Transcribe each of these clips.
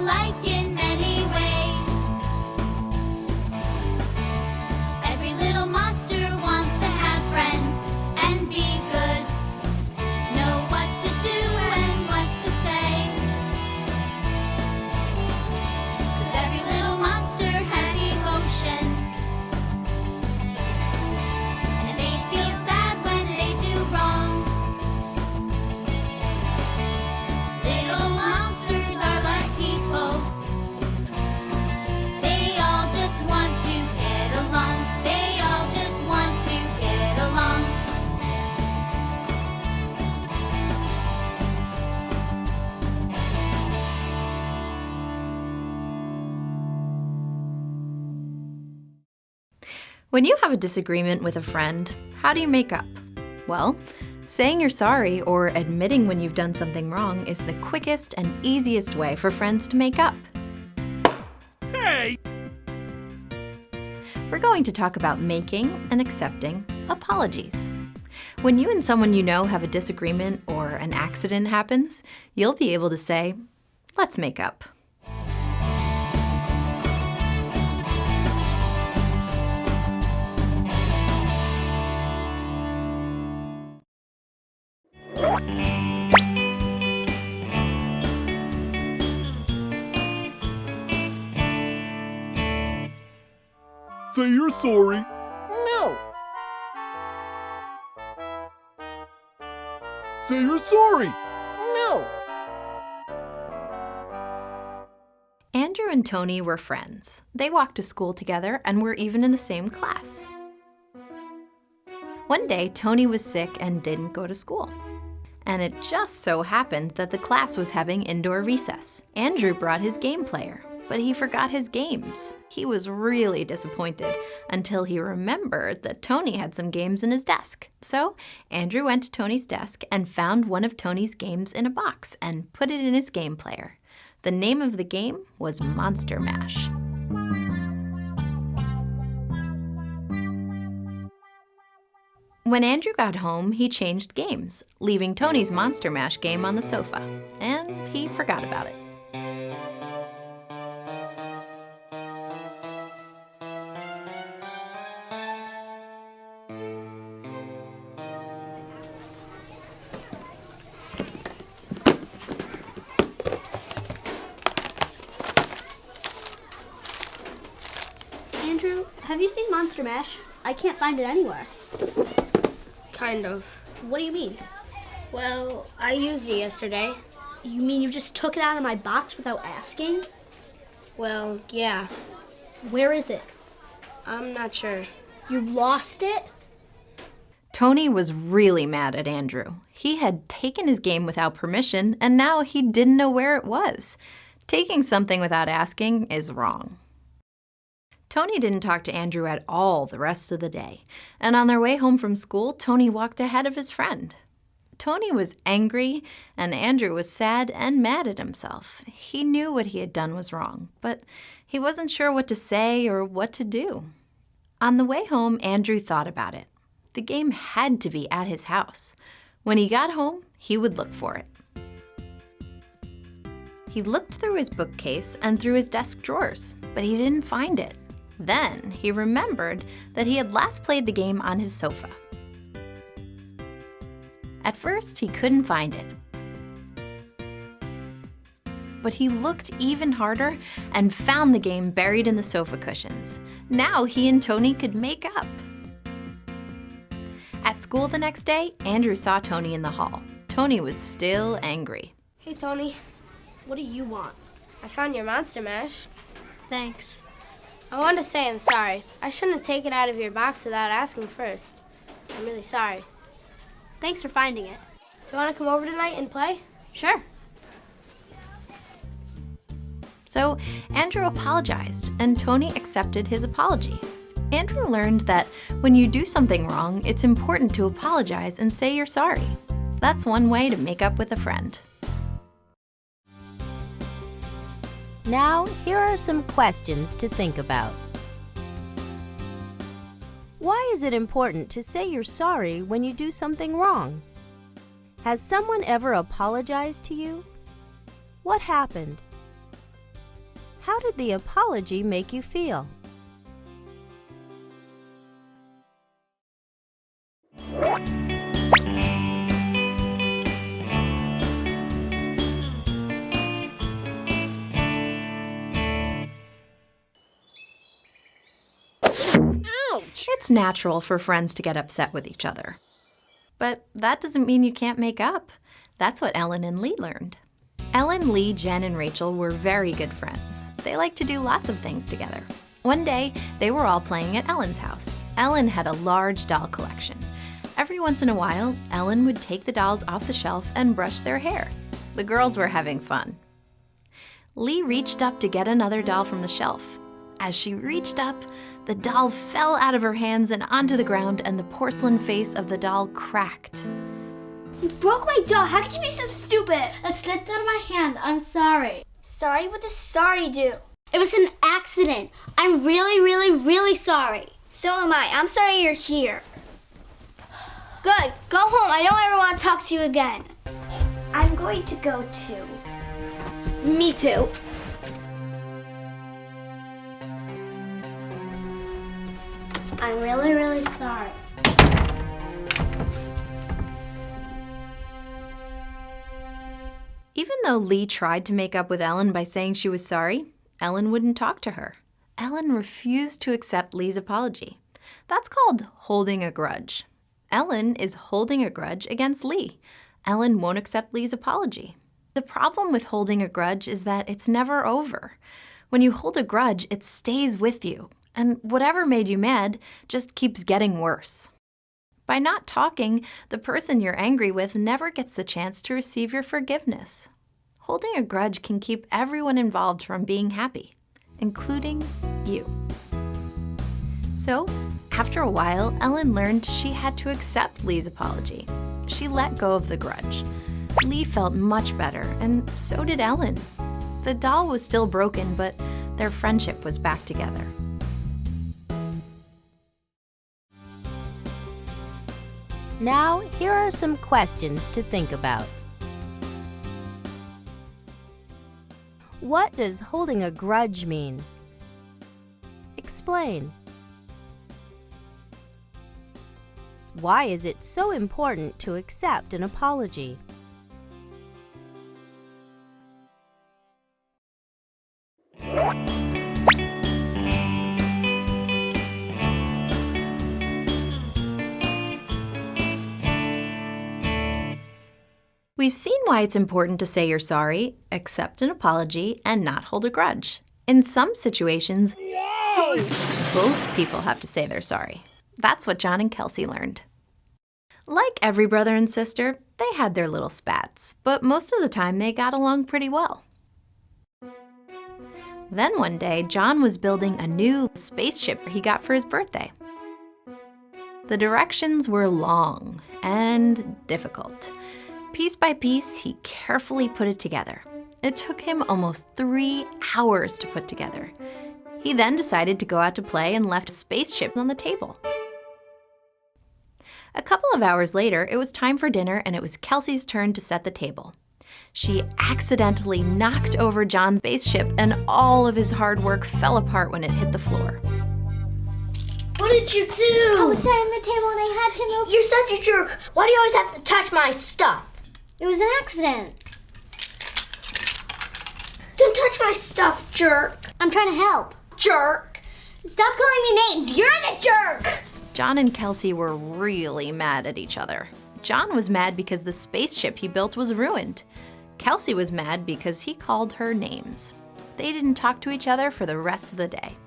alike in many ways. Every little monster wants to have friends and be good, know what to do and what to say. 'Cause every little monster has emotions, and they feel sad when they do wrong. Little monsters are like people. They all just want to get along. They all just want to get along. When you have a disagreement with a friend, how do you make up? Well, saying you're sorry or admitting when you've done something wrong is the quickest and easiest way for friends to make up. Hey! We're going to talk about making and accepting apologies. When you and someone you know have a disagreement or an accident happens, you'll be able to say, "Let's make up." Say you're sorry. No. Say you're sorry. No. Andrew and Tony were friends. They walked to school together and were even in the same class. One day, Tony was sick and didn't go to school. And it just so happened that the class was having indoor recess. Andrew brought his game player, but he forgot his games. He was really disappointed until he remembered that Tony had some games in his desk. So Andrew went to Tony's desk and found one of Tony's games in a box and put it in his game player. The name of the game was Monster Mash. When Andrew got home, he changed games, leaving Tony's Monster Mash game on the sofa, and he forgot about it. Andrew, have you seen Monster Mash? I can't find it anywhere. Kind of. What do you mean? Well, I used it yesterday. You mean you just took it out of my box without asking? Well, yeah. Where is it? I'm not sure. You lost it? Tony was really mad at Andrew. He had taken his game without permission, and now he didn't know where it was. Taking something without asking is wrong. Tony didn't talk to Andrew at all the rest of the day, and on their way home from school, Tony walked ahead of his friend. Tony was angry, and Andrew was sad and mad at himself. He knew what he had done was wrong, but he wasn't sure what to say or what to do. On the way home, Andrew thought about it. The game had to be at his house. When he got home, he would look for it. He looked through his bookcase and through his desk drawers, but he didn't find it. Then he remembered that he had last played the game on his sofa. At first, he couldn't find it. But he looked even harder and found the game buried in the sofa cushions. Now he and Tony could make up. At school the next day, Andrew saw Tony in the hall. Tony was still angry. Hey, Tony. What do you want? I found your Monster Mash. Thanks. I wanted to say I'm sorry. I shouldn't have taken it out of your box without asking first. I'm really sorry. Thanks for finding it. Do you want to come over tonight and play? Sure. So Andrew apologized, and Tony accepted his apology. Andrew learned that when you do something wrong, it's important to apologize and say you're sorry. That's one way to make up with a friend. Now, here are some questions to think about. Why is it important to say you're sorry when you do something wrong? Has someone ever apologized to you? What happened? How did the apology make you feel? Ouch! It's natural for friends to get upset with each other. But that doesn't mean you can't make up. That's what Ellen and Lee learned. Ellen, Lee, Jen, and Rachel were very good friends. They liked to do lots of things together. One day, they were all playing at Ellen's house. Ellen had a large doll collection. Every once in a while, Ellen would take the dolls off the shelf and brush their hair. The girls were having fun. Lee reached up to get another doll from the shelf. As she reached up, the doll fell out of her hands and onto the ground, and the porcelain face of the doll cracked. You broke my doll. How could you be so stupid? It slipped out of my hand. I'm sorry. Sorry? What does sorry do? It was an accident. I'm really, really, really sorry. So am I. I'm sorry you're here. Good. Go home. I don't ever want to talk to you again. I'm going to go too. Me too. I'm really, really sorry. Even though Lee tried to make up with Ellen by saying she was sorry, Ellen wouldn't talk to her. Ellen refused to accept Lee's apology. That's called holding a grudge. Ellen is holding a grudge against Lee. Ellen won't accept Lee's apology. The problem with holding a grudge is that it's never over. When you hold a grudge, it stays with you, and whatever made you mad just keeps getting worse. By not talking, the person you're angry with never gets the chance to receive your forgiveness. Holding a grudge can keep everyone involved from being happy, including you. So, after a while, Ellen learned she had to accept Lee's apology. She let go of the grudge. Lee felt much better, and so did Ellen. The doll was still broken, but their friendship was back together. Now, here are some questions to think about. What does holding a grudge mean? Explain. Why is it so important to accept an apology? We've seen why it's important to say you're sorry, accept an apology, and not hold a grudge. In some situations, both people have to say they're sorry. That's what John and Kelsey learned. Like every brother and sister, they had their little spats, but most of the time they got along pretty well. Then one day, John was building a new spaceship he got for his birthday. The directions were long and difficult. Piece by piece, he carefully put it together. It took him almost 3 hours to put together. He then decided to go out to play and left a spaceship on the table. A couple of hours later, it was time for dinner, and it was Kelsey's turn to set the table. She accidentally knocked over John's spaceship, and all of his hard work fell apart when it hit the floor. What did you do? I was setting the table and I had to move. You're such a jerk. Why do you always have to touch my stuff? It was an accident. Don't touch my stuff, jerk. I'm trying to help. Jerk. Stop calling me names. You're the jerk. John and Kelsey were really mad at each other. John was mad because the spaceship he built was ruined. Kelsey was mad because he called her names. They didn't talk to each other for the rest of the day.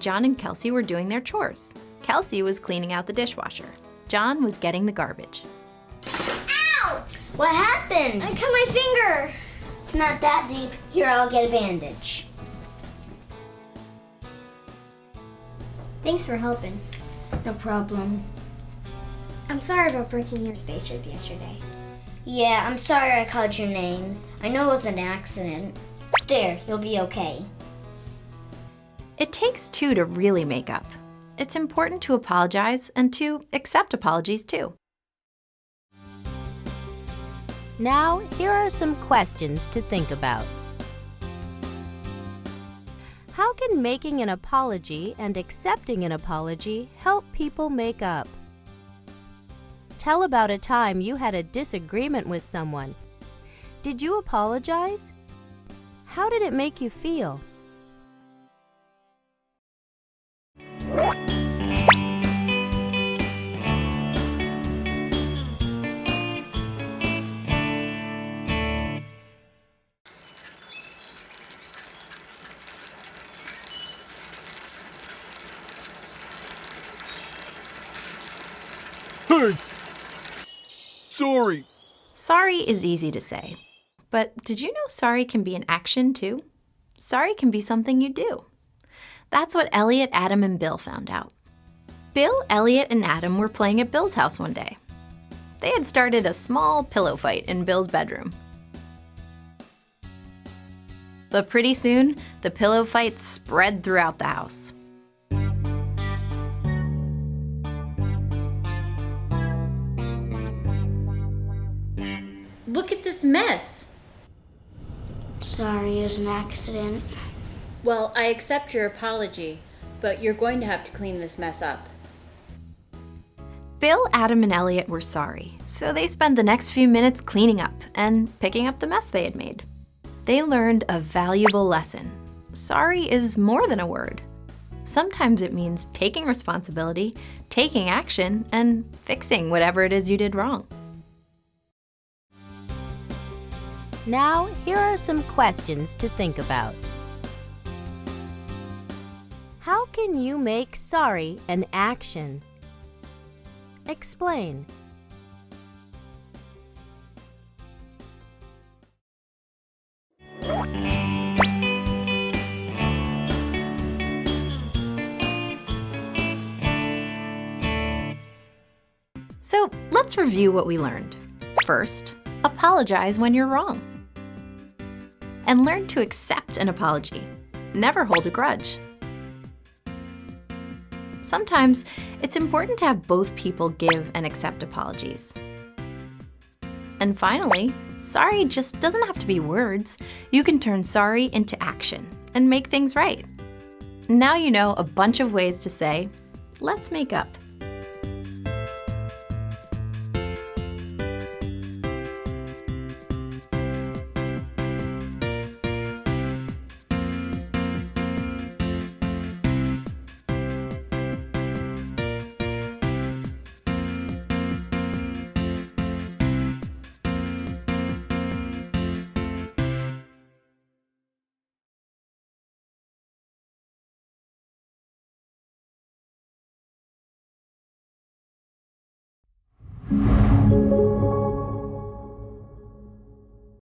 John and Kelsey were doing their chores. Kelsey was cleaning out the dishwasher. John was getting the garbage. Ow! What happened? I cut my finger. It's not that deep. Here, I'll get a bandage. Thanks for helping. No problem. I'm sorry about breaking your spaceship yesterday. Yeah, I'm sorry I called you names. I know it was an accident. There, you'll be okay. It takes two to really make up. It's important to apologize and to accept apologies too. Now, here are some questions to think about. can making an apology and accepting an apology help people make up? Tell about a time you had a disagreement with someone. Did you apologize? How did it make you feel? Hey! Sorry. Sorry is easy to say. But did you know sorry can be an action too? Sorry can be something you do. That's what Elliot, Adam, and Bill found out. Bill, Elliot, and Adam were playing at Bill's house one day. They had started a small pillow fight in Bill's bedroom. But pretty soon, the pillow fight spread throughout the house. Look at this mess. Sorry, it was an accident. Well, I accept your apology, but you're going to have to clean this mess up. Bill, Adam, and Elliot were sorry, so they spent the next few minutes cleaning up and picking up the mess they had made. They learned a valuable lesson. Sorry is more than a word. Sometimes it means taking responsibility, taking action, and fixing whatever it is you did wrong. Now, here are some questions to think about. How can you make sorry an action? Explain. So let's review what we learned. First, apologize when you're wrong. And learn to accept an apology. Never hold a grudge. Sometimes it's important to have both people give and accept apologies. And finally, sorry just doesn't have to be words. You can turn sorry into action and make things right. Now you know a bunch of ways to say, let's make up.